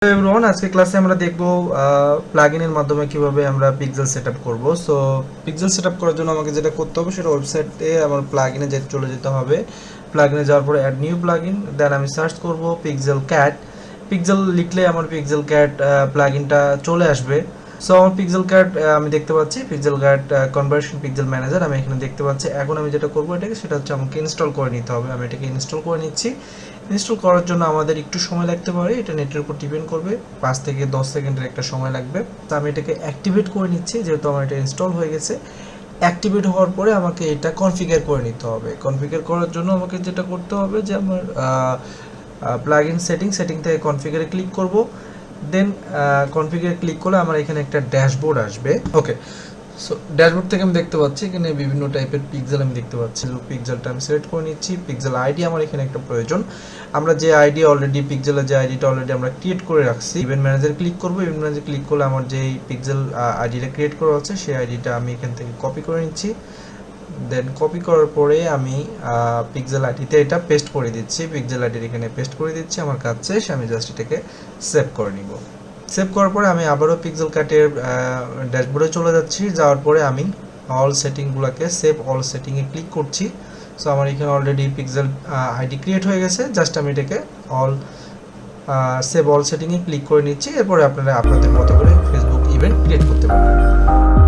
Everyone, আজকে ক্লাসে আমরা দেখব প্লাগইনের মাধ্যমে কিভাবে আমরা পিক্সেল সেটআপ করব। সো পিক্সেল সেটআপ করার জন্য আমাকে যেটা করতে হবে সেটা ওয়েবসাইটে আমার প্লাগইনে চলে যেতে হবে। প্লাগইনে যাওয়ার পরে অ্যাড নিউ প্লাগইন, দেন আমি সার্চ করব পিক্সেল ক্যাট। পিক্সেল লিখলে আমার পিক্সেল ক্যাট প্লাগইনটা চলে আসবে। সো আমার পিক্সেল ক্যাট আমি দেখতে পাচ্ছি, pixel cat conversion pixel manager আমি এখানে দেখতে পাচ্ছি। এখন আমি যেটা করব এটাকে সেটা হচ্ছে আমাকে ইনস্টল করে নিতে হবে। আমি এটাকে ইনস্টল করে নিচ্ছি। ইনস্টল করার জন্য আমাদের একটু সময় লাগতে পারে, এটা নেটের উপর ডিপেন্ড করবে, 5 থেকে 10 সেকেন্ডের একটা সময় লাগবে। তো আমি এটাকে অ্যাক্টিভেট করে নিচ্ছি, যেহেতু আমার এটা ইনস্টল হয়ে গেছে। অ্যাক্টিভেট হওয়ার পরে আমাকে এটা কনফিগার করে নিতে হবে। কনফিগার করার জন্য আমাকে যেটা করতে হবে যে আমার প্লাগইন সেটিং থেকে কনফিগারে ক্লিক করব। দেন কনফিগারে ক্লিক করলে আমার এখানে একটা ড্যাশবোর্ড আসবে। ওকে, সো ড্যাশবোর্ড থেকে আমি দেখতে পাচ্ছি এখানে বিভিন্ন টাইপের পিক্সেল আমি দেখতে পাচ্ছি। পিক্সেলটা আমি সিলেক্ট করে নিচ্ছি। পিক্সেল আইডি আমার এখানে একটা প্রয়োজন। আমরা যে আইডি অলরেডি পিক্সেলের যে আইডিটা অলরেডি আমরা ক্রিয়েট করে রাখছি, ইভেন্ট ম্যানেজার ক্লিক করব। ইভেন্ট ম্যানেজার ক্লিক করলে আমার যে পিক্সেল আইডিটা ক্রিয়েট করা আছে সেই আইডিটা আমি এখান থেকে কপি করে নিচ্ছি। দেন কপি করার পরে আমি পিক্সেল আইডিতে এটা পেস্ট করে দিচ্ছি। পিক্সেল আইডির এখানে পেস্ট করে দিচ্ছি। আমার কাজ শেষ, আমি জাস্ট এটাকে সেভ করে নিব। সেভ করার পরে আমি আবারও পিক্সেল কাটের ড্যাশবোর্ডে চলে যাচ্ছি। যাওয়ার পরে আমি অল সেটিংগুলোকে সেভ অল সেটিংয়ে ক্লিক করছি। সো আমার এখানে অলরেডি পিক্সেল আইডি ক্রিয়েট হয়ে গেছে। জাস্ট আমি এটাকে অল সেভ অল সেটিংয়ে ক্লিক করে নিচ্ছি। এরপরে আপনারা আপনাদের মতো করে ফেসবুক ইভেন্ট ক্রিয়েট করতে পারবেন।